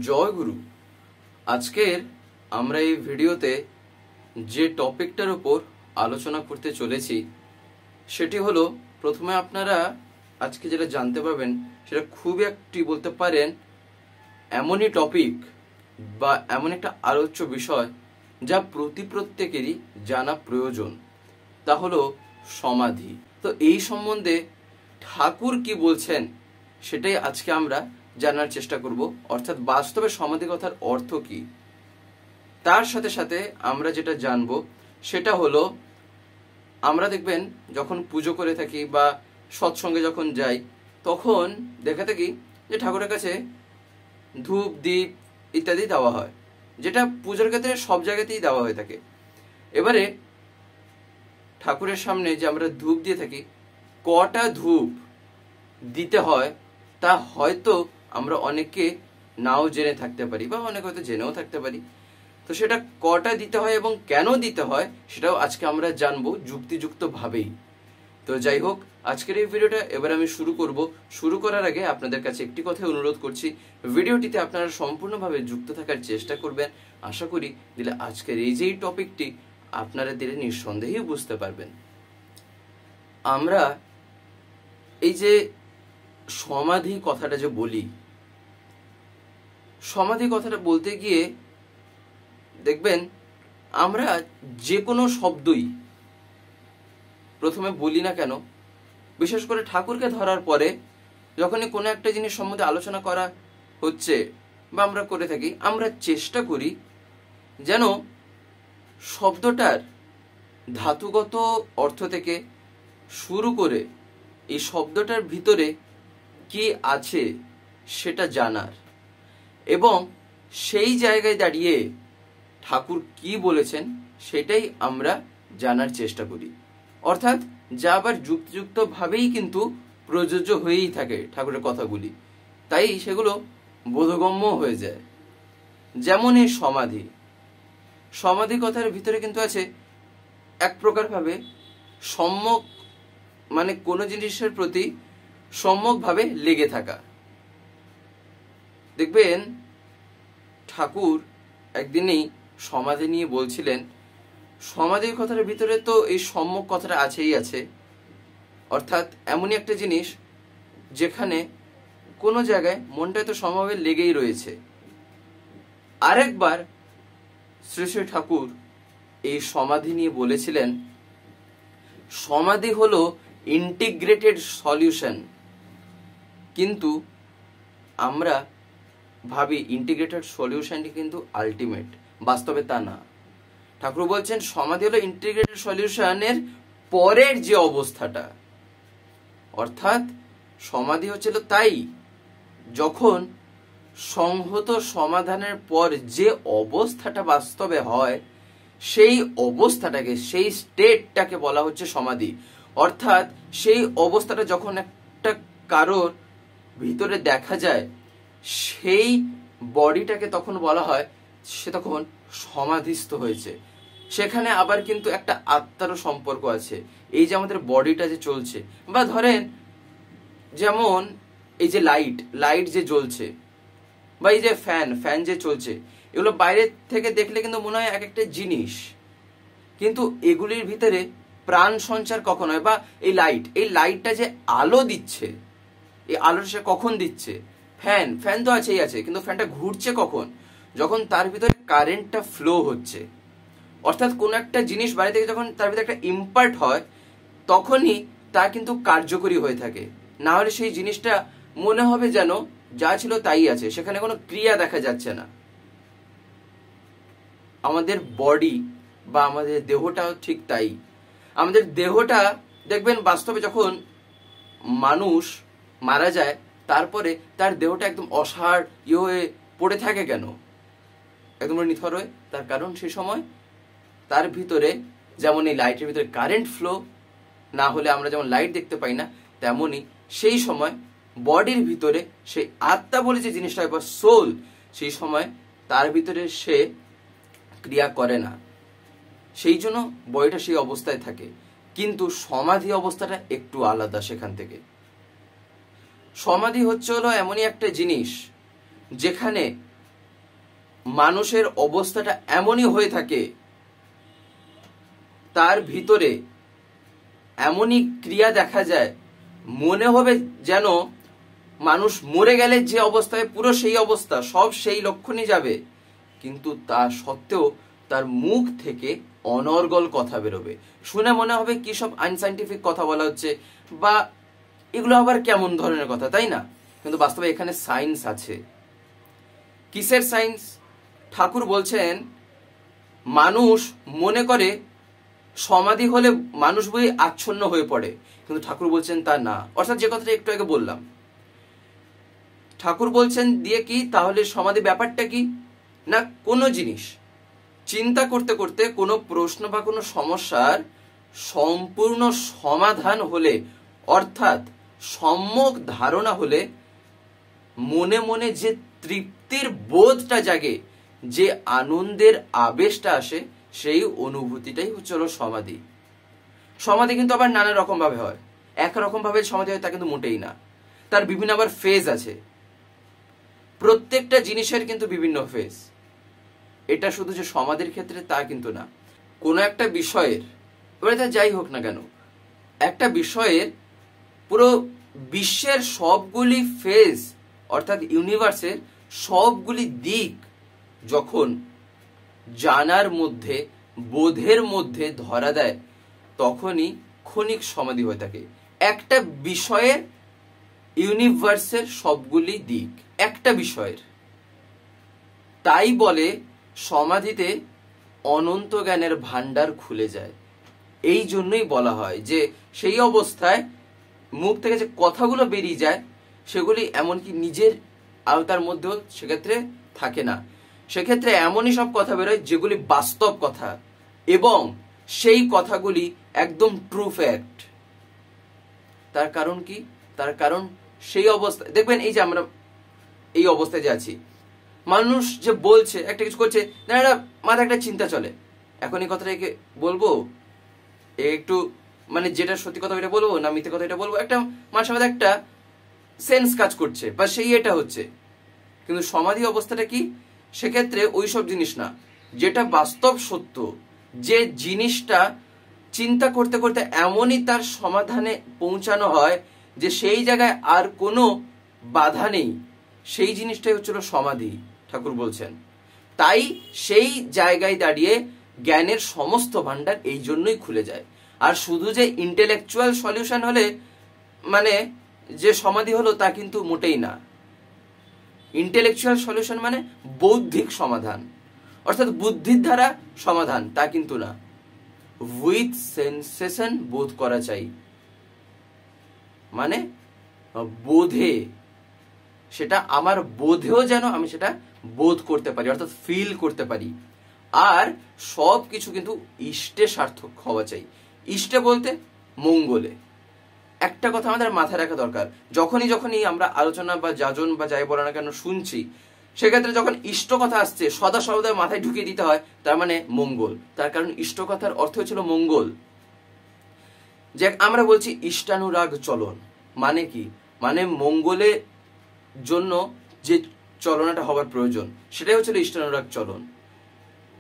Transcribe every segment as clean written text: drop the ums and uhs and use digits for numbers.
জয় গুরু। আজকের আমরা এই ভিডিওতে যে টপিকটার উপর আলোচনা করতে চলেছি সেটি হলো, প্রথমে আপনারা আজকে যেটা জানতে পারবেন সেটা খুবই একটি বলতে পারেন এমনই টপিক বা এমন একটা আলোচ্য বিষয় যা প্রত্যেকেরই জানা প্রয়োজন, তা হলো সমাধি। তো এই সম্বন্ধে ঠাকুর কি বলছেন সেটাই আজকে আমরা জানার চেষ্টা করব, অর্থাৎ বাস্তবে সমাধি কথার অর্থ কি। তার সাথে সাথে আমরা যেটা জানবো সেটা হলো, আমরা দেখবেন যখন পুজো করে থাকি বা সৎসঙ্গে যখন যাই তখন দেখা থাকি যে ঠাকুরের কাছে ধূপ দ্বীপ ইত্যাদি দেওয়া হয়, যেটা পুজোর ক্ষেত্রে সব জায়গাতেই দেওয়া হয়ে থাকে। এবারে ঠাকুরের সামনে যে আমরা ধূপ দিয়ে থাকি, কটা ধূপ দিতে হয় তা হয়তো আমরা অনেকে নাও জেনে থাকতে পারি বা অনেকে হয়তো জেনেও থাকতে পারি। তো সেটা কটা দিতে হয় এবং কেন দিতে হয় সেটাও আজকে আমরা জানবো যুক্তিযুক্ত ভাবেই। তো যাই হোক, আজকের এই ভিডিওটা এবার আমি শুরু করার আগে আপনাদের কাছে একটি কথা অনুরোধ করছি, ভিডিওটিতে আপনারা সম্পূর্ণভাবে যুক্ত থাকার চেষ্টা করবেন। আশা করি দিলে আজকের এই যে টপিকটি আপনারা দিলে নিঃসন্দেহেই বুঝতে পারবেন। আমরা এই যে সমাধি কথাটা যে বলি, সমাধি কথাটা বলতে গিয়ে দেখবেন আমরা যে কোনো শব্দই প্রথমে বলি না কেন, বিশেষ করে ঠাকুরকে ধরার পরে যখনই কোনো একটা জিনিস সম্বন্ধে আলোচনা করা হচ্ছে বা আমরা করে থাকি, আমরা চেষ্টা করি যেন শব্দটার ধাতুগত অর্থ থেকে শুরু করে এই শব্দটার ভিতরে কি আছে সেটা জানার, এবং সেই জায়গায় দাঁড়িয়ে ঠাকুর কি বলেছেন সেটাই আমরা জানার চেষ্টা করি। অর্থাৎ যা আবার যুক্তিযুক্ত ভাবেই কিন্তু প্রযোজ্য হয়েই থাকে ঠাকুরের কথাগুলি, তাই সেগুলো বোধগম্য হয়ে যায়। যেমন এই সমাধি কথার ভিতরে কিন্তু আছে এক প্রকার ভাবে সম্যক, মানে কোনো জিনিসের প্রতি সম্যক ভাবে লেগে থাকা। দেখবেন ঠাকুর একদিনই সমাধি নিয়ে বলছিলেন, সমাধির কথার ভিতরে তো এই সম্যক কথাটা আছেই আছে, অর্থাৎ এমনই একটা জিনিস যেখানে কোনো জায়গায় মনটা তো সমভাবে লেগেই রয়েছে। আরেকবার শ্রী শ্রী ঠাকুর এই সমাধি নিয়ে বলেছিলেন, সমাধি হলো ইন্টিগ্রেটেড সলিউশন, কিন্তু আমরা ভাবি ইন্টিগ্রেটেড সলিউশনটি কিন্তু আলটিমেট, বাস্তবে তা না। ঠাকুর বলছেন সমাধি হলো ইন্টিগ্রেটেড সলিউশনের পরের যে অবস্থাটা, অর্থাৎ সমাধি হচ্ছিল তাই যখন সংহত সমাধানের পর যে অবস্থাটা বাস্তবে হয় সেই অবস্থাটাকে, সেই স্টেটটাকে বলা হচ্ছে সমাধি। অর্থাৎ সেই অবস্থাটা যখন একটা কারোর ভিতরে দেখা যায়, সেই বডিটাকে তখন বলা হয় সে তখন সমাধিস্থ হয়েছে। সেখানে আবার কিন্তু একটা আত্মারও সম্পর্ক আছে। এই যে আমাদের বডিটা যে চলছে, বা ধরেন যেমন এই যে লাইট যে জ্বলছে, বা এই যে ফ্যান যে চলছে, এগুলো বাইরে থেকে দেখলে কিন্তু মনে হয় এক একটা জিনিস, কিন্তু এগুলির ভিতরে প্রাণ সঞ্চার কখন হয়? বা এই লাইটটা যে আলো দিচ্ছে, এই আলোটা সে কখন দিচ্ছে? ফ্যান তো আছেই আছে, কিন্তু ফ্যানটা ঘুরছে কখন? যখন তার ভিতরে কারেন্টটা ফ্লো হচ্ছে। অর্থাৎ কোনো একটা জিনিস বাইরে থেকে যখন তার ভিতরে একটা ইম্পার্ট হয় তখনই তা কিন্তু কার্যকরী হয়ে থাকে, না হলে সেই জিনিসটা মনে হবে যেন যা ছিল তাই আছে, সেখানে কোনো ক্রিয়া দেখা যাচ্ছে না। আমাদের বডি বা আমাদের দেহটাও ঠিক তাই। আমাদের দেহটা দেখবেন বাস্তবে যখন মানুষ মারা যায় তারপরে তার দেহটা একদম অসাড় হয়ে পড়ে থাকে কেন, একদম নিথর হয়ে, তার কারণ সেই সময় তার ভিতরে যেমন এই লাইটের ভিতরে কারেন্ট ফ্লো না হলে আমরা যেমন লাইট দেখতে পাই না, তেমনি সেই সময় বডির ভিতরে সেই আত্মা বলে যে জিনিসটা বা সোল, সেই সময় তার ভিতরে সে ক্রিয়া করে না, সেই জন্য বডিটা সেই অবস্থায় থাকে। কিন্তু সমাধি অবস্থাটা একটু আলাদা। সেখান থেকে সমাধি হলো এমনই একটা জিনিস যেখানে মানুষের অবস্থাটা এমনই হয়ে থাকে, তার ভিতরে এমনই ক্রিয়া দেখা যায়, মনে হবে যেন মানুষ মরে গেলে যে অবস্থায় পুরো সেই অবস্থা, সব সেই লক্ষণই যাবে, কিন্তু তা সত্ত্বেও তার মুখ থেকে অনর্গল কথা বেরোবে। শুনে মনে হবে কি সব আনসাইন্টিফিক কথা বলা হচ্ছে, বা এগুলো আবার কেমন ধরনের কথা, তাই না? কিন্তু বাস্তবে এখানে সায়েন্স আছে। কিসের সায়েন্স? ঠাকুর বলছেন মানুষ মনে করে সমাধি হলে মানুষ বই আচ্ছন্ন হয়ে পড়ে, কিন্তু ঠাকুর বলছেন তা না। অর্থাৎ যে কথাটা একটু আগে বললাম, ঠাকুর বলছেন দিয়ে কি তাহলে সমাধি ব্যাপারটা কি না, কোনো জিনিস চিন্তা করতে করতে কোনো প্রশ্ন বা কোনো সমস্যার সম্পূর্ণ সমাধান হলে, অর্থাৎ সম্যক ধারণা হলে মনে মনে যে তৃপ্তির বোধটা জাগে, যে আনন্দের আবেশটা আসে, সেই অনুভূতিটাই হচ্ছে সমাধি। সমাধি কিন্তু আবার নানা রকম ভাবে হয়। একরকম ভাবে সমাধি হয় তা কিন্তু মোটেই না, তার বিভিন্ন আবার ফেজ আছে। প্রত্যেকটা জিনিসের কিন্তু বিভিন্ন ফেজ। এটা শুধু যে সমাধির ক্ষেত্রে তা কিন্তু না। কোনো একটা বিষয়ের, এবারে তা যাই হোক না কেন, একটা বিষয়ের পুরো বিশ্বের সবগুলি ফেজ, অর্থাৎ ইউনিভার্সের সবগুলি দিক যখন জানার মধ্যে, বোধের মধ্যে ধরা দেয়, তখনই ক্ষণিক সমাধি হয়ে থাকে। একটা বিষয়ের, ইউনিভার্সের সবগুলি দিক একটা বিষয়ের। তাই বলে সমাধিতে অনন্ত জ্ঞানের ভান্ডার খুলে যায়। এই জন্যই বলা হয় যে সেই অবস্থায় মুখ থেকে যে কথাগুলো বেরিয়ে যায়, সেগুলি এমনকি নিজের আওতার মধ্যেও সেক্ষেত্রে থাকে না। সেক্ষেত্রে এমনই সব কথা বেরোয় যেগুলি বাস্তব কথা, এবং সেই কথাগুলি একদম ট্রু ফ্যাক্ট। তার কারণ কি? তার কারণ সেই অবস্থা, দেখবেন এই যে আমরা এই অবস্থায় যে আছি, মানুষ যে বলছে একটা কিছু করছে, মাথায় একটা চিন্তা চলে, এখন এই কথাটাকে বলবো, একটু মানে যেটা সত্যি কথা এটা বলবো না মিথ্যে কথা এটা বলবো, একটা মানুষের মধ্যে একটা সেন্স কাজ করছে, বা সেই এটা হচ্ছে। কিন্তু সমাধি অবস্থাটা কি? সেক্ষেত্রে ওইসব জিনিস না, যেটা বাস্তব সত্য, যে জিনিসটা চিন্তা করতে করতে এমনই তার সমাধানে পৌঁছানো হয় যে সেই জায়গায় আর কোনো বাধা নেই, সেই জিনিসটাই হচ্ছিল সমাধি, ঠাকুর বলছেন। তাই সেই জায়গায় দাঁড়িয়ে জ্ঞানের সমস্ত ভান্ডার এই জন্যই খুলে যায়। আর শুধু যে ইন্টেলেকচুয়াল সলিউশন হলে মানে যে সমাধি হলো তা কিন্তু মোটেই না। ইন্টেলেকচুয়াল সলিউশন মানে বৌদ্ধিক সমাধান, অর্থাৎ বুদ্ধির দ্বারা সমাধান, তা কিন্তু না। উইথ সেন্সেশন বোধ করা চাই, মানে বোধে, সেটা আমার বোধেও যেন আমি সেটা বোধ করতে পারি, অর্থাৎ ফিল করতে পারি। আর সব কিছু কিন্তু ইষ্টে সার্থক হওয়া চাই। ইষ্টে বলতে মঙ্গলে। একটা কথা আমাদের মাথায় রাখা দরকার, যখনই আমরা আলোচনা বা যাজন বা যাই বলা না কেন শুনছি, সেক্ষেত্রে যখন ইষ্ট কথা আসছে সদা সর্বদা মাথায় ঢুকিয়ে দিতে হয় তার মানে মঙ্গল। তার কারণ ইষ্ট কথার অর্থ ছিল মঙ্গল। যে আমরা বলছি ইষ্টানুরাগ চলন, মানে কি? মানে মঙ্গলের জন্য যে চলনাটা হবার প্রয়োজন, সেটাই হচ্ছিল ইষ্টানুরাগ চলন।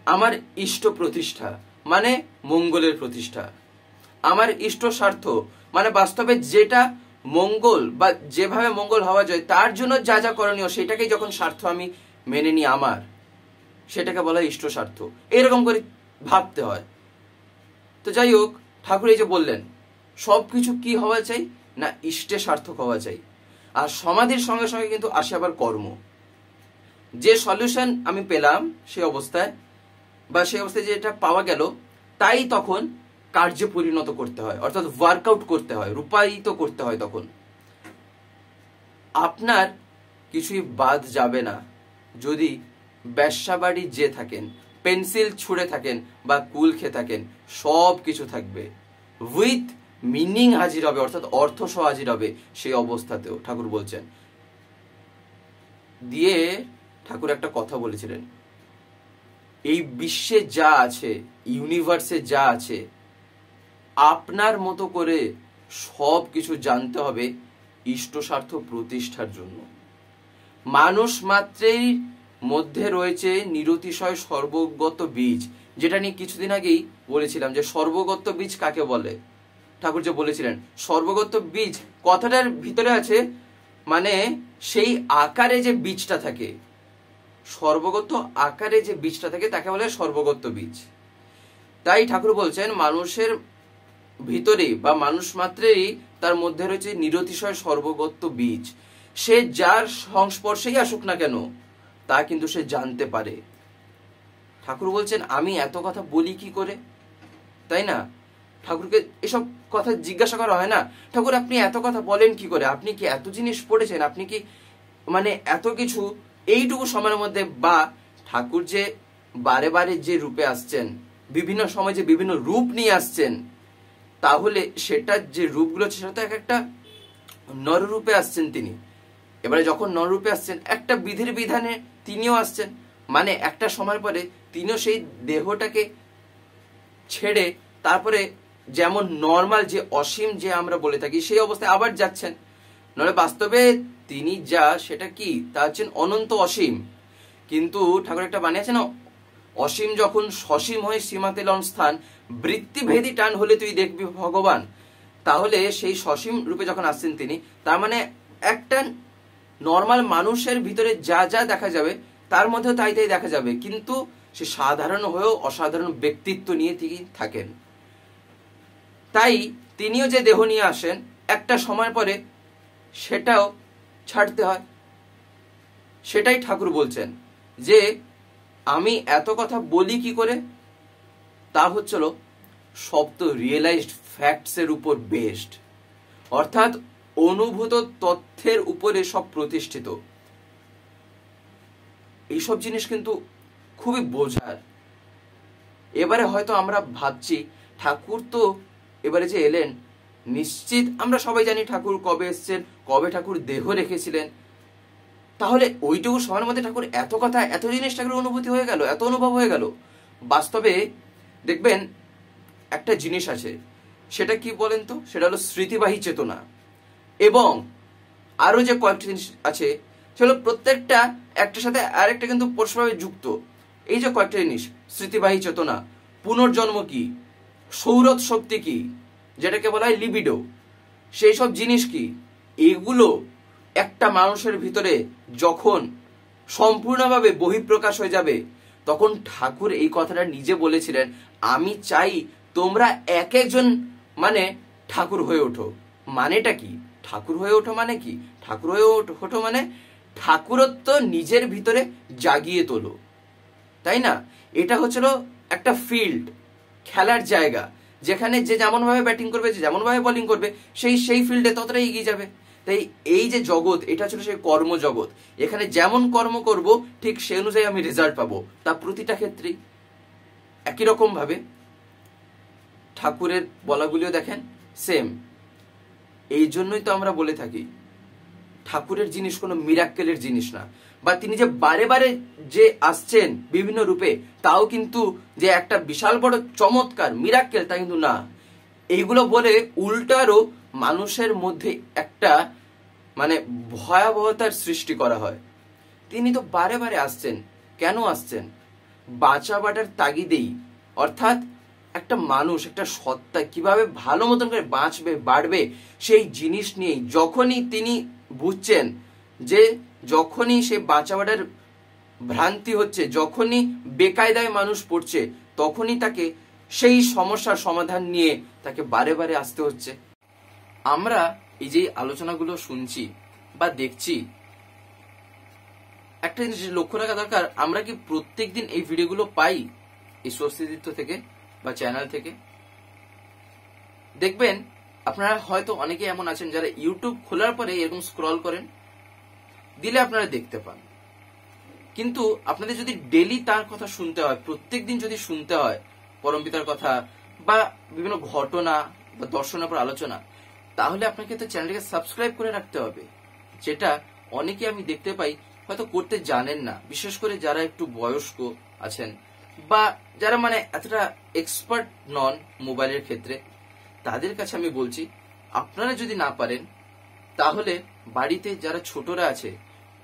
আমার ইষ্ট প্রতিষ্ঠা মানে মঙ্গলের প্রতিষ্ঠা। আমার ইষ্ট স্বার্থ মানে বাস্তবে যেটা মঙ্গল বা যেভাবে মঙ্গল হওয়া যায় তার জন্য যা যা করণীয়, সেটাকেই যখন স্বার্থ আমি মেনে নিই আমার, সেটাকে বলা হয় ইষ্ট স্বার্থ। এরকম করে ভাবতে হয়। তো যাই হোক, ঠাকুর এই যে বললেন সবকিছু কি হওয়া চাই না, ইষ্টে সার্থক হওয়া চাই। আর সমাধির সঙ্গে সঙ্গে কিন্তু আসে আবার কর্ম। যে সলিউশন আমি পেলাম সেই অবস্থায়, বা সেই অবস্থায় যেটা পাওয়া গেল, তাই তখন কার্যে পরিণত করতে হয়, অর্থাৎ ওয়ার্কআউট করতে হয়, রূপায়িত করতে হয়। তখন আপনার কিছুই বাদ যাবে না। যদি ব্যবসাবাড়ি যে থাকেন, পেন্সিল ছুঁড়ে থাকেন বা কুল খেয়ে থাকেন, সব কিছু থাকবে, উইথ মিনিং হাজির হবে, অর্থাৎ অর্থ সহ হাজির হবে সেই অবস্থাতেও, ঠাকুর বলছেন। দিয়ে ঠাকুর একটা কথা বলেছিলেন, এই বিশ্বে যা আছে, ইউনিভার্সে যা আছে, আপনার মতো করে সব কিছু জানতে হবে ইষ্ট স্বার্থ প্রতিষ্ঠার জন্য। মানুষ মাত্রেই মধ্যে রয়েছে নিরতিশয় সর্বগত বীজ, যেটা নিয়ে কিছুদিন আগেই বলেছিলাম যে সর্বগত বীজ কাকে বলে। ঠাকুর যে বলেছিলেন সর্বগত বীজ কথাটার ভিতরে আছে মানে সেই আকারে যে বীজটা থাকে, সর্বগত আকারে যে বীজটা থাকে তাকে বলে সর্বগত বীজ। তাই ঠাকুর বলছেন মানুষের ভিতরে বা মানুষ মাত্রেই তার মধ্যে রয়েছে নিরতিশয় সর্বগত বীজ। সে যার সংস্পর্শেই আসুক না কেন তা কিন্তু সে জানতে পারে। ঠাকুর বলছেন আমি এত কথা বলি কি করে, তাই না? ঠাকুরকে এসব কথা জিজ্ঞাসা করা হয় না, ঠাকুর আপনি এত কথা বলেন কি করে, আপনি কি এত জিনিস পড়েছেন, আপনি কি মানে এত কিছু এইটুকু সময়ের মধ্যে। বা ঠাকুর যে বারে বারে যে রূপে আসছেন, বিভিন্ন সময় যে বিভিন্ন রূপ নিয়ে আসছেন, তাহলে সেটা যে রূপগুলো সেটা তো এক একটা নররূপে আসছেন তিনি। এবারে যখন নররূপে আসছেন একটা বিধির বিধানে তিনিও আসছেন, মানে একটা সময় পরে তিনিও সেই দেহটাকে ছেড়ে তারপরে যেমন নর্মাল যে অসীম যে আমরা বলে থাকি সেই অবস্থায় আবার যাচ্ছেন। নইলে বাস্তবে তিনি যা সেটা কি তা হচ্ছেন অনন্ত অসীম। কিন্তু ঠাকুর একটা বানিয়েছে না, অসীম যখন সসীম হয়ে সীমাতে লন স্থান, বৃত্তিভেদী টান হলে তুই দেখবি ভগবান। তাহলে সেই সসীম রূপে যখন আসছেন তিনি, তার মানে একটা নর্মাল মানুষের ভিতরে যা যা দেখা যাবে তার মধ্যেও তাই তাই দেখা যাবে, কিন্তু সে সাধারণ হয়েও অসাধারণ ব্যক্তিত্ব নিয়ে তিনি থাকেন। তাই তিনিও যে দেহ নিয়ে আসেন একটা সময় পরে সেটাও ছাড়তে হয়। সেটাই ঠাকুর বলছেন যে আমি এত কথা বলি কি করে, তা হচ্ছিল সব তো রিয়েলাইজড ফ্যাক্টস এর উপর বেসড, অর্থাৎ অনুভূত তথ্যের উপরে সব প্রতিষ্ঠিত। এইসব জিনিস কিন্তু খুবই বোঝার। এবারে হয়তো আমরা ভাবছি ঠাকুর তো এবারে যে এলেন, নিশ্চিত আমরা সবাই জানি ঠাকুর কবে এসছেন, কবে ঠাকুর দেহ রেখেছিলেন, তাহলে ওইটুকু সময়ের মধ্যে ঠাকুর এত কথা এত জিনিস ঠাকুর অনুভূতি হয়ে গেল, এত অনুভব হয়ে গেল। বাস্তবে দেখবেন একটা জিনিস আছে, সেটা কি বলেন তো, সেটা হলো স্মৃতিবাহী চেতনা। এবং আরো যে কয়েকটি জিনিস আছে সেগুলো প্রত্যেকটা একটার সাথে আরেকটা কিন্তু পরস্পরভাবে যুক্ত। এই যে কয়েকটা জিনিস, স্মৃতিবাহী চেতনা, পুনর্জন্ম কি, সৌরভ শক্তি কি, যেটাকে বলা হয় লিবিডো, সেই সব জিনিস কি, এগুলো একটা মানুষের ভিতরে যখন সম্পূর্ণভাবে বহিঃপ্রকাশ হয়ে যাবে, তখন ঠাকুর এই কথাটা নিজে বলেছিলেন, আমি চাই তোমরা এক একজন মানে ঠাকুর হয়ে ওঠো। মানেটা কি ঠাকুর হয়ে ওঠো মানে কি? ঠাকুর হয়ে ওঠো মানে ঠাকুরত্ব নিজের ভিতরে জাগিয়ে তোলো, তাই না? এটা হচ্ছিল একটা ফিল্ড, খেলার জায়গা, যেখানে যে যেমন ভাবে ব্যাটিং করবে, যে যেমন ভাবে বোলিং করবে, সেই ফিল্ডে ততটাই এগিয়ে যাবে। তাই এই যে জগৎ, এটা ছিল সেই কর্মজগৎ। এখানে যেমন কর্ম করব ঠিক সে অনুযায়ী আমি রেজাল্ট পাবো, তা প্রতিটা ক্ষেত্রেই একই রকম ভাবে ঠাকুরের বলাগুলিও দেখেন সেম। এই জন্যই তো আমরা বলে থাকি ঠাকুরের জিনিস কোনো মিরাক্কেলের জিনিস না, বা তিনি যে বারে বারে যে আসছেন বিভিন্ন রূপে, তাও কিন্তু যে একটা বিশাল বড় চমৎকার মিরাক্কেল তা কিন্তু না। এইগুলো বলে উল্টারও মানুষের মধ্যে একটা মানে ভয়াবহতার সৃষ্টি করা হয়। তিনি তো বারে বারে আসছেন, কেন আসছেন? বাঁচাবাটার তাগিদেই, অর্থাৎ একটা মানুষ, একটা সত্তা কিভাবে ভালো মতন করে বাঁচবে, বাড়বে, সেই জিনিস নিয়েই যখনই তিনি বুঝছেন যে যখনই সে বাঁচাবাটার ভ্রান্তি হচ্ছে, যখনই বেকায়দায় মানুষ পড়ছে, তখনই তাকে সেই সমস্যার সমাধান নিয়ে তাকে বারে বারে আসতে হচ্ছে। আমরা এই যে আলোচনাগুলো শুনছি বা দেখছি, একটা জিনিস লক্ষ্য রাখা দরকার, আমরা কি প্রত্যেকদিন এই ভিডিওগুলো পাই এই স্বস্তিতীর্থ থেকে বা চ্যানেল থেকে? দেখবেন আপনারা হয়তো অনেকে এমন আছেন যারা ইউটিউব খোলার পরে এরকম স্ক্রল করেন, দিলে আপনারা দেখতে পান। কিন্তু আপনাদের যদি ডেলি তার কথা শুনতে হয়, প্রত্যেকদিন যদি শুনতে হয় পরমপিতার কথা বা বিভিন্ন ঘটনা বা দর্শনের উপর আলোচনা, তাহলে আপনাকে তো চ্যানেলটাকে সাবস্ক্রাইব করে রাখতে হবে, যেটা অনেকে আমি দেখতে পাই হয়তো করতে জানেন না। বিশেষ করে যারা একটু বয়স্ক আছেন বা যারা মানে এতটা এক্সপার্ট নন মোবাইলের ক্ষেত্রে, তাদের কাছে আমি বলছি আপনারা যদি না পারেন তাহলে বাড়িতে যারা ছোটরা আছে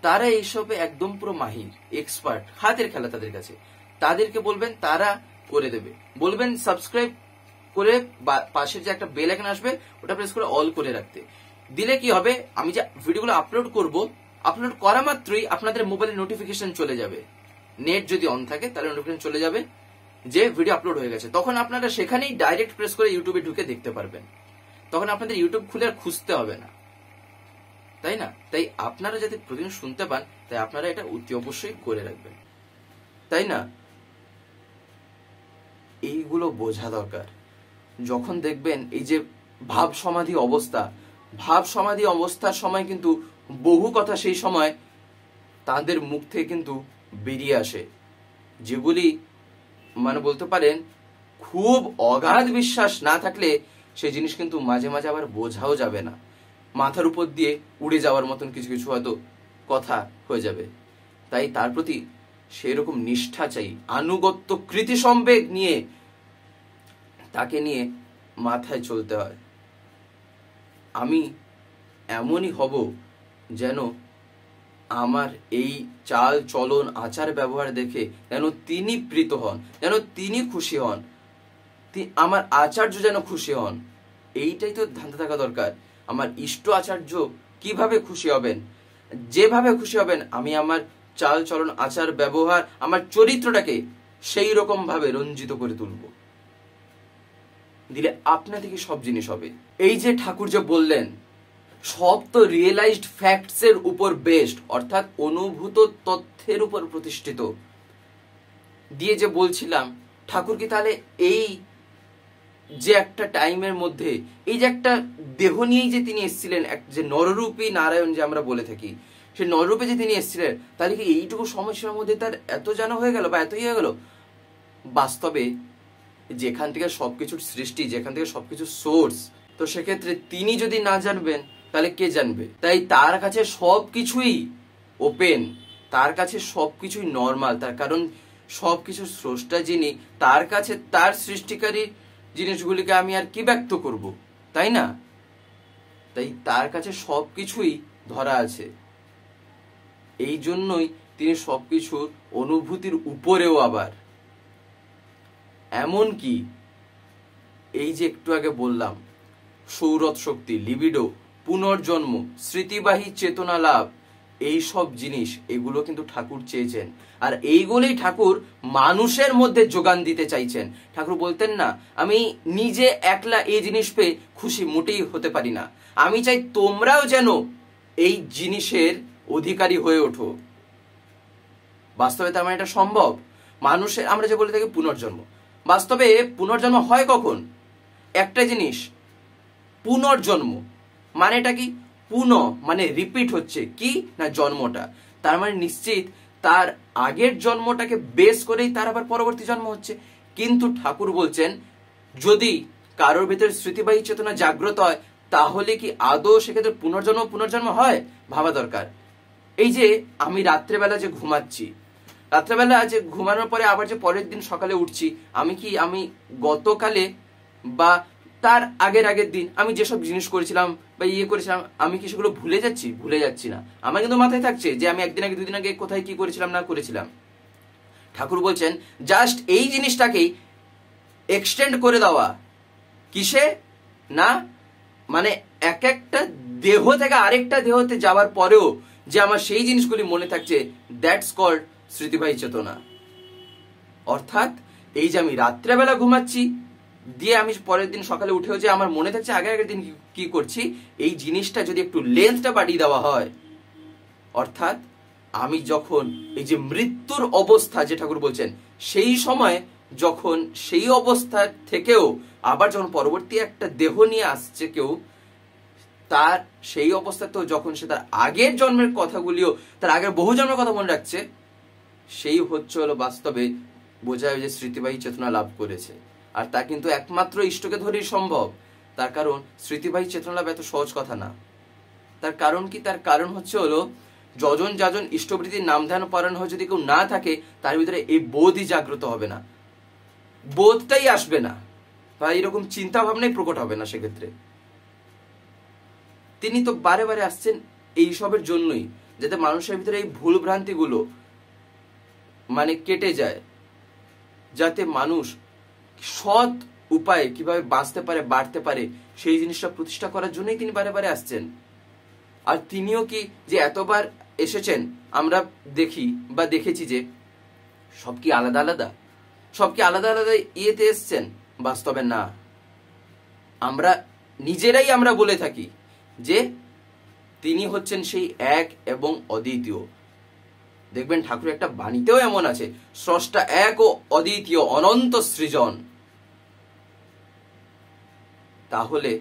তারা এইসবে একদম পুরো মাহির, এক্সপার্ট, হাতের খেলা তাদের কাছে। তাদেরকে বলবেন, তারা করে দেবে। বলবেন সাবস্ক্রাইব করে পাশের যে একটা বেল আইকন আসবে ওটা প্রেস করে অল করে রাখতে। দিলে কি হবে, আমি যে ভিডিওগুলো আপলোড করব, আপলোড করা মাত্রই আপনাদের মোবাইলে নোটিফিকেশন চলে যাবে। নেট যদি অন থাকে তাহলে নোটিফিকেশন চলে যাবে যে ভিডিও আপলোড হয়ে গেছে। তখন আপনারা সেখানেই ডাইরেক্ট প্রেস করে ইউটিউবে ঢুকে দেখতে পারবেন। তখন আপনাদের ইউটিউব খুলে আর খুঁজতে হবে না, তাই না? তাই আপনারা যাতে প্রতিদিন শুনতে পান, তাই আপনারা এটা অতি অবশ্যই করে রাখবেন, তাই না? এইগুলো বোঝা দরকার। যখন দেখবেন এই যে ভাব সমাধি অবস্থার সময় কিন্তু বহু কথা সেই সময় তাদের মুখ থেকে কিন্তু বেরিয়ে আসে, যেগুলি মানে বলতে পারেন খুব অগাধ বিশ্বাস না থাকলে সেই জিনিস কিন্তু মাঝে মাঝে আবার বোঝাও যাবে না, মাথার উপর দিয়ে উড়ে যাওয়ার মতন কিছু কিছু হয়তো কথা হয়ে যাবে। তাই তার প্রতি সেরকম নিষ্ঠা চাই, আনুগত্য, কৃতি সম্বেগ নিয়ে তাকে নিয়ে মাথায় চলতে হয়। আমি এমনই হব যেন আমার এই চাল চলন আচার ব্যবহার দেখে যেন তিনি প্রীত হন, যেন তিনি খুশি হন, আমার আচার্য যেন খুশি হন। এইটাই তো ধান্দা থাকা দরকার। আমার ইষ্ট আচার্য কিভাবে খুশি হবেন, যেভাবে খুশি হবেন আমি আমার চাল চলন আচার ব্যবহার আমার চরিত্রটাকে সেই রকম ভাবে রঞ্জিত করে তুলব। দিলে আপনা থেকে সব জিনিস হবে। এই যে ঠাকুর যে বললেন সব তো রিয়েলাইজড ফ্যাক্টস এর উপর বেসড, অর্থাৎ অনুভূত তথ্যের উপর প্রতিষ্ঠিত দিয়ে যে বলছিলাম, ঠাকুর কি তাহলে এই যে একটা টাইমের মধ্যে এই যে একটা দেহ নিয়েই যে তিনি এসেছিলেন, যে নররূপী নারায়ণ যে আমরা বলে থাকি, সেই নররূপে যে তিনি এসেছিলেন, তাহলে কি এইটুকু সমস্যার মধ্যে তার এত জানা হয়ে গেল বা এতই হয়ে গেল? বাস্তবে যেখান থেকে সবকিছুর সৃষ্টি, যেখান থেকে সবকিছুর সোর্স, তো সেক্ষেত্রে তিনি যদি না জানবেন তাহলে কে জানবে? তাই তার কাছে সবকিছুই ওপেন, তার কাছে সবকিছুই নর্মাল। তার কারণ সবকিছুর স্রষ্টা যিনি, তার কাছে তার সৃষ্টিকারী জিনিসগুলিকে আমি আর কি ব্যক্ত করব, তাই না? তাই তার কাছে সবকিছুই ধরা আছে। এই জন্যই তিনি সবকিছুর অনুভূতির উপরেও আবার, এমন কি এই যে একটু আগে বললাম সৌরভ শক্তি, লিবিডো, পুনর্জন্ম, স্মৃতিবাহী চেতনা লাভ, এই সব জিনিস এগুলো কিন্তু ঠাকুর চেয়েছেন। আর এইগুলোই ঠাকুর মানুষের মধ্যে যোগান দিতে চাইছেন। ঠাকুর বলতেন না, আমি নিজে একলা এই জিনিস পেয়ে খুশি মোটেই হতে পারি না, আমি চাই তোমরাও যেন এই জিনিসের অধিকারী হয়ে ওঠো। বাস্তবে তার মানে এটা সম্ভব। মানুষের, আমরা যে বলে থাকি পুনর্জন্ম, বাস্তবে পুনর্জন্ম হয় কখন? একটা জিনিস, পুনর্জন্ম মানেটা কি? পুনঃ মানে রিপিট হচ্ছে, কি না জন্মটা। তার মানে নিশ্চিত তার আগের জন্মটাকে বেস করেই তার আবার পরবর্তী জন্ম হচ্ছে। কিন্তু ঠাকুর বলছেন যদি কারোর ভেতরে স্মৃতিবাহী চেতনা জাগ্রত হয় তাহলে কি আদৌ সেক্ষেত্রে পুনর্জন্ম হয়? ভাবা দরকার। এই যে আমি রাত্রেবেলা যে ঘুমাচ্ছি, রাত্রেবেলা যে ঘুমানোর পরে আবার যে পরের দিন সকালে উঠছি, আমি গতকালে বা তার আগের দিন আমি যেসব জিনিস করেছিলাম বা করেছিলাম, আমি কি সেগুলো ভুলে যাচ্ছি? ভুলে যাচ্ছি না। আমার কিন্তু মাথায় থাকছে যে আমি একদিন আগে, দুদিন আগে কোথায় কি করেছিলাম না করেছিলাম। ঠাকুর বলছেন জাস্ট এই জিনিসটাকেই এক্সটেন্ড করে দেওয়া। কিসে? না মানে এক একটা দেহ থেকে আরেকটা দেহতে যাওয়ার পরেও যে আমার সেই জিনিসগুলি মনে থাকছে, দ্যাটস কল্ড স্মৃতিবাহী চেতনা। অর্থাৎ এই যে আমি রাত্রেবেলা ঘুমাচ্ছি দিয়ে আমি পরের দিন সকালে উঠেও যে আমার মনে থাকছে আগের দিন কি করছি, এই জিনিসটা যদি একটু লেন্থটা বাড়িয়ে দেওয়া হয়, অর্থাৎ আমি যখন এই যে মৃত্যুর অবস্থা যে ঠাকুর বলছেন, সেই সময় যখন সেই অবস্থা থেকেও আবার যখন পরবর্তী একটা দেহ নিয়ে আসছে কেউ, তার সেই অবস্থাতেও যখন সে তার আগের জন্মের কথাগুলিও, তার আগের বহু জন্মের কথা মনে রাখছে, সেই হচ্ছে হলো বাস্তবে বোঝা যে স্মৃতিবাহী চেতনা লাভ করেছে। আর তা কিন্তু একমাত্র ইষ্টকে ধরেই সম্ভব। তার কারণ স্মৃতিবাহী চেতনা লাভ এত সহজ কথা না। তার কারণ কি? তার কারণ হচ্ছে হলো যজন যাজন ইষ্টবৃত্তির নাম ধ্যান পালন হয়ে যদি কেউ না থাকে, তার ভিতরে এই বোধই জাগ্রত হবে না, বোধটাই আসবে না, বা এরকম চিন্তা ভাবনাই প্রকট হবে না। সেক্ষেত্রে তিনি তো বারে বারে আসছেন এই সবের জন্যই, যাতে মানুষের ভিতরে এই ভুল ভ্রান্তিগুলো মানে কেটে যায়, যাতে মানুষ সৎ উপায়ে কিভাবে বাঁচতে পারে, বাড়তে পারে, সেই জিনিসটা প্রতিষ্ঠা করার জন্যই তিনি বারে বারে আসছেন। আর তিনিও কি যে এতবার এসেছেন আমরা দেখি বা দেখেছি যে সব কি আলাদা আলাদা, সব কি আলাদা আলাদা ইয়েতে এসছেন? বাস্তবে না। আমরা নিজেরাই আমরা বলে থাকি যে তিনি হচ্ছেন সেই এক এবং অদ্বিতীয়। দেখবেন ঠাকুর একটা বাণীতেও এমন আছে, স্রষ্টা এক ও অদ্বিতীয় অনন্ত সৃজন। তাহলে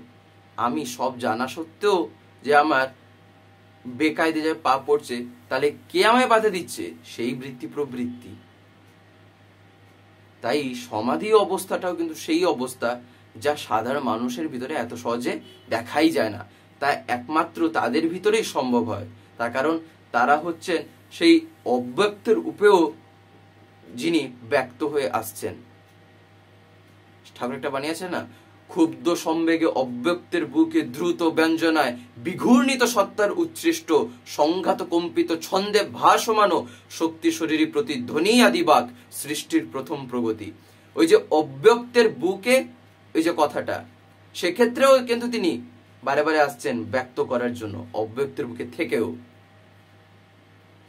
আমি সব জানা সত্ত্বেও যে আমার বেকায়দে যে পা পড়ছে, তাহলে কে আমায় বাধা দিচ্ছে? সেই বৃত্তি প্রবৃত্তি। তাই সমাধি অবস্থাটাও কিন্তু সেই অবস্থা যা সাধারণ মানুষের ভিতরে এত সহজে দেখাই যায় না, তা একমাত্র তাদের ভিতরেই সম্ভব হয়। তার কারণ তারা হচ্ছেন সেই অব্যক্তের উপরেও যিনি ব্যক্ত হয়ে আসছেন। ঠাকুর একটা বানিয়েছে না, ক্ষুব্ধ সম্বেগে অব্যক্তের বুকে দ্রুত ব্যঞ্জনায় বিঘূর্ণিত সত্তার উচ্ছৃষ্ট সংঘাত কম্পিত ছন্দে ভাসমান শক্তি শরীরী প্রতিধ্বনি আদিবাক সৃষ্টির প্রথম প্রগতি। ওই যে অব্যক্তের বুকে ওই যে কথাটা, সেক্ষেত্রেও কিন্তু তিনি বারে বারে আসছেন ব্যক্ত করার জন্য অব্যক্তের বুকে থেকেও।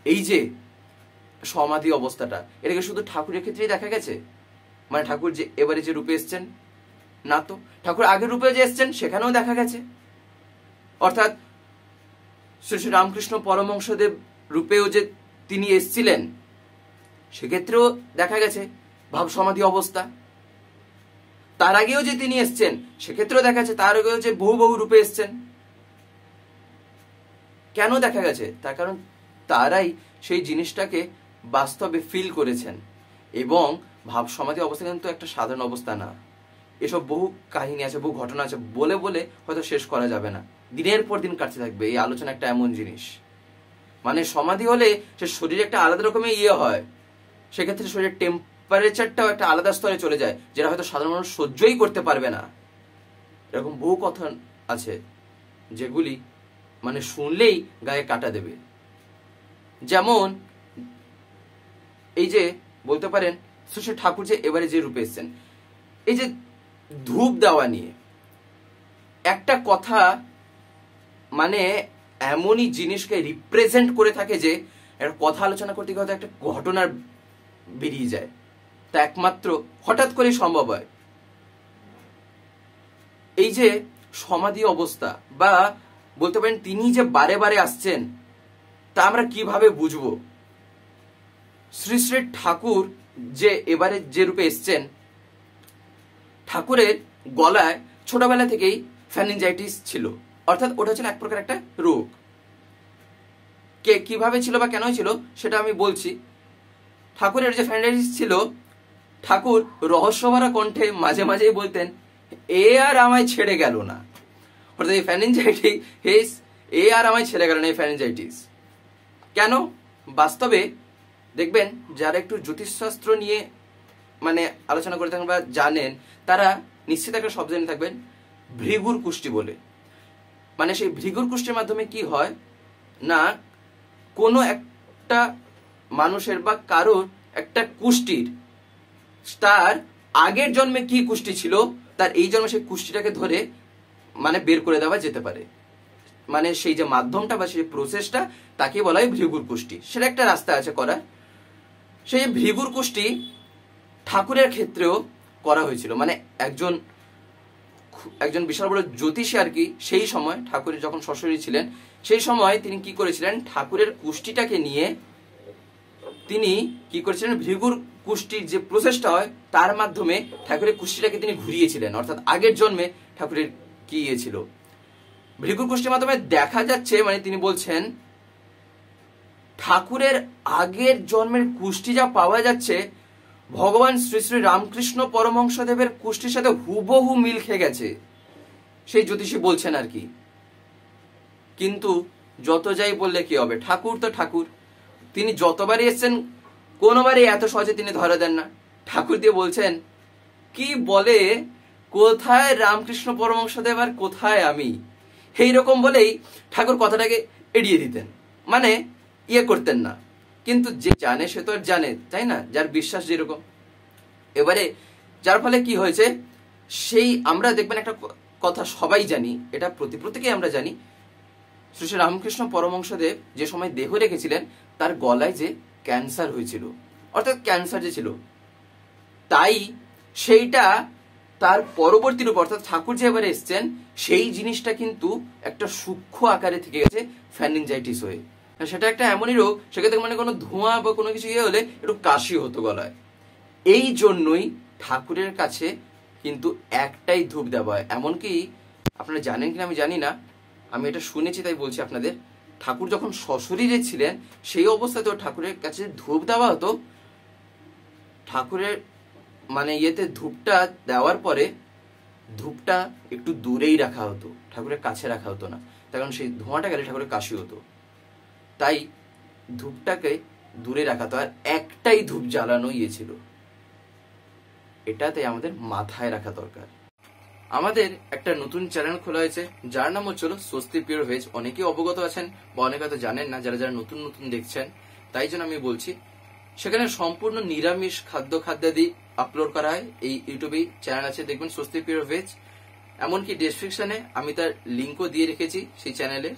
এই যে সমাধি অবস্থাটা, এটাকে শুধু ঠাকুরের ক্ষেত্রেই দেখা গেছে? মানে ঠাকুর যে এবারে যে রূপে এসছেন না, তো ঠাকুর আগের রূপে যে এসছেন সেখানেও দেখা গেছে। অর্থাৎ শ্রী শ্রী রামকৃষ্ণ পরমহংসদেব রূপেও যে তিনি এসছিলেন, সেক্ষেত্রেও দেখা গেছে ভাব সমাধি অবস্থা। তার আগেও যে তিনি এসছেন সেক্ষেত্রেও দেখা গেছে, তার আগেও যে বহু বহু রূপে এসছেন। কেন দেখা গেছে? তার কারণ তারাই সেই জিনিসটাকে বাস্তবে ফিল করেছেন। এবং ভাব সমাধি অবস্থা কিন্তু একটা সাধারণ অবস্থা না। এসব বহু কাহিনী আছে, বহু ঘটনা আছে, বলে বলে হয়তো শেষ করা যাবে না, দিনের পর দিন কাটতে থাকবে। এই আলোচনা একটা এমন জিনিস, মানে সমাধি হলে সে শরীরে একটা আলাদা রকমের ইয়ে হয়, সেক্ষেত্রে শরীরের টেম্পারেচারটাও একটা আলাদা স্তরে চলে যায়, যেটা হয়তো সাধারণ মানুষ সহ্যই করতে পারবে না। এরকম বহু কথা আছে যেগুলি মানে শুনলেই গায়ে কাটা দেবে। যেমন এই যে বলতে পারেন শ্রী ঠাকুর যে এবারে যে রূপে এসেছেন, এই যে ধূপ দেওয়া নিয়ে একটা কথা, মানে এমনই জিনিসকে রিপ্রেজেন্ট করে থাকে যে একটা কথা আলোচনা করতে গিয়ে হয়তো একটা ঘটনার বেরিয়ে যায়, তা একমাত্র হঠাৎ করেই সম্ভব হয়। এই যে সমাধি অবস্থা, বা বলতে পারেন তিনি যে বারে বারে আসছেন, তা আমরা কিভাবে বুঝবো? শ্রী শ্রী ঠাকুর যে এবারে যে রূপে এসছেন, ঠাকুরের গলায় ছোটবেলা থেকেই ফ্যানিনজাইটিস ছিল, অর্থাৎ ওটা ছিল এক প্রকার একটা রোগ। কিভাবে ছিল বা কেন ছিল সেটা আমি বলছি। ঠাকুরের যে ফ্যানিনজাইটিস ছিল, ঠাকুর রহস্যভরা কণ্ঠে মাঝে মাঝেই বলতেন, এ আর আমায় ছেড়ে গেল না। অর্থাৎ এই ফ্যানিনজাইটিস, এ আর আমায় ছেড়ে গেল না, এই ফ্যানিনজাইটিস কেন? বাস্তবে দেখবেন যারা একটু জ্যোতিষশাস্ত্র নিয়ে মানে আলোচনা করে থাকেন বা জানেন, তারা নিশ্চিত একটা শব্দ জেনে থাকবেন, ভৃগুর কুষ্টি বলে। মানে সেই ভৃগুর কুষ্টির মাধ্যমে কি হয় না, কোনো একটা মানুষের বা কারোর একটা কুষ্টির, তার আগের জন্মে কি কুষ্টি ছিল, তার এই জন্মে সেই কুষ্টিটাকে ধরে মানে বের করে দেওয়া যেতে পারে। মানে সেই যে মাধ্যমটা বা সেই প্রসেসটা, তাকে বলা হয় ভৃগুর কুষ্টি। সেটা একটা রাস্তা আছে করার। সেই ভৃগুর কুষ্টি ঠাকুরের ক্ষেত্রেও করা হয়েছিল। মানে একজন বিশাল বড় জ্যোতিষী আর কি, সেই সময় ঠাকুরের যখন সশরীরী ছিলেন, সেই সময় তিনি কি করেছিলেন, ঠাকুরের কুষ্টিটাকে নিয়ে তিনি কি করেছিলেন, ভৃগুর কুষ্টির যে প্রসেসটা হয় তার মাধ্যমে ঠাকুরের কুষ্টিটাকে তিনি ঘুরিয়েছিলেন। অর্থাৎ আগের জন্মে ঠাকুরের কি ইয়ে ছিল, ভৃগুর কুষ্টির মাধ্যমে দেখা যাচ্ছে, মানে তিনি বলছেন ঠাকুরের আগের জন্মের কুষ্টি যা পাওয়া যাচ্ছে, ভগবান শ্রী শ্রী রামকৃষ্ণ পরমহংসদেবের কুষ্টির সাথে হুবহু মিল খেয়ে গেছে, সেই জ্যোতিষী বলছেন আর কি। কিন্তু যত যাই বললে কি হবে, ঠাকুর তো ঠাকুর, তিনি যতবারই এসছেন কোনোবারই এত সহজে তিনি ধরা দেন না। ঠাকুর দিয়ে বলছেন কি বলে, কোথায় রামকৃষ্ণ পরমহংসদেব আর কোথায় আমি, এইরকম বলেই ঠাকুর কথাটাকে এড়িয়ে দিতেন। মানে ইয়ে করতেন না, কিন্তু যে জানে সে তো আর জানে, তাই না, যার বিশ্বাস যেরকম। এবারে যার ফলে কি হয়েছে, সেই আমরা দেখবেন একটা কথা সবাই জানি, এটা প্রত্যেকেই আমরা জানি, শ্রী শ্রী রামকৃষ্ণ পরমহংসদেব যে সময় দেহ রেখেছিলেন তার গলায় যে ক্যান্সার হয়েছিল, অর্থাৎ ক্যান্সার যে ছিল, তাই সেইটা তার পরবর্তী রূপ, অর্থাৎ ঠাকুর যে এবারে এসছেন সেই জিনিসটা কিন্তু একটা সূক্ষ্ম আকারে থেকে গেছে ফ্যানিনজাইটিস হয়ে। সেটা একটা এমনই রোগ, সেক্ষেত্রে মানে কোনো ধোঁয়া বা কোনো কিছু ইয়ে হলে একটু কাশি হতো গলায়। এই জন্যই ঠাকুরের কাছে কিন্তু একটাই ধূপ দেওয়া হয়। এমনকি আপনারা জানেন কিনা আমি জানি না, আমি এটা শুনেছি তাই বলছি আপনাদের, ঠাকুর যখন সশরীরে ছিলেন সেই অবস্থাতেও ঠাকুরের কাছে ধূপ দেওয়া হতো, ঠাকুরের মানে ইয়েতে ধূপটা দেওয়ার পরে ধূপটা একটু দূরেই রাখা হতো, ঠাকুরের কাছে রাখা হতো না, কারণ সেই ধোঁয়াটা গেলে ঠাকুরের কাশি হতো, তাই ধূপটাকে দূরে রাখা হতো। আর একটাই ধূপ জ্বালানো ইয়েছিল, এটাতে আমাদের মাথায় রাখা দরকার। আমাদের একটা নতুন চ্যানেল খোলা হয়েছে যার নাম হচ্ছিল স্বস্তি পিওর ভেজ। অনেকেই অবগত আছেন বা অনেকে হয়তো জানেন না, যারা যারা নতুন নতুন দেখছেন, তাই জন্য আমি বলছি। সেখানে সম্পূর্ণ নিরামিষ খাদ্যাদি আপলোড করা হয়। এই ইউটিউবে চ্যানেল আছে, দেখবেন স্বস্তি পিওর ভেজ। এমনকি ডেসক্রিপশনে আমি তার লিঙ্কও দিয়ে রেখেছি সেই চ্যানেলে,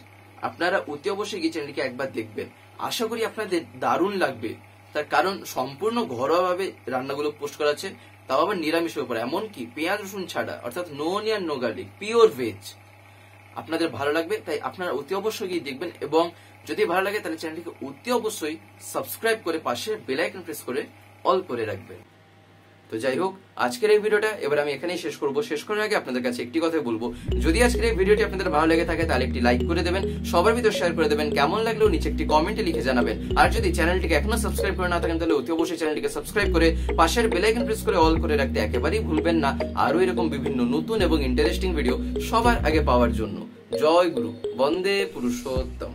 আপনারা অতি অবশ্যই গিয়ে চ্যানেলটিকে একবার দেখবেন। আশা করি আপনাদের দারুণ লাগবে, তার কারণ সম্পূর্ণ ঘরোয়াভাবে রান্নাগুলো পোস্ট করা আছে, তাও আবার নিরামিষের উপর, এমনকি পেঁয়াজ রসুন ছাড়া, অর্থাৎ no onion no garlic, pure veg. আপনাদের ভালো লাগবে, তাই আপনারা অতি অবশ্যই গিয়ে দেখবেন, এবং যদি ভালো লাগে তাহলে চ্যানেলটিকে অতি অবশ্যই সাবস্ক্রাইব করে পাশে বেল আইকন প্রেস করে অল করে রাখবেন। তো যাই হোক, আজকের এই ভিডিওটা এবার আমি এখানেই শেষ করব। শেষ করার আগে আপনাদের কাছে একটি কথা বলবো, যদি আজকের এই ভিডিওটি আপনাদের ভালো লেগে থাকে তাহলে একটি লাইক করে দেবেন, সবার ভিতর শেয়ার করে দেবেন, কেমন লাগলেও নিচে একটি কমেন্টে লিখে জানাবেন। আর যদি চ্যানেলটিকে এখনো সাবস্ক্রাইব করে না থাকেন তাহলে অতি অবশ্যই চ্যানেলটিকে সাবস্ক্রাইব করে পাশের বেল আইকন প্রেস করে অল করে রাখতে একেবারেই ভুলবেন না, আরো এরকম বিভিন্ন নতুন এবং ইন্টারেস্টিং ভিডিও সবার আগে পাওয়ার জন্য। জয় গুরু, বন্দে পুরুষোত্তম।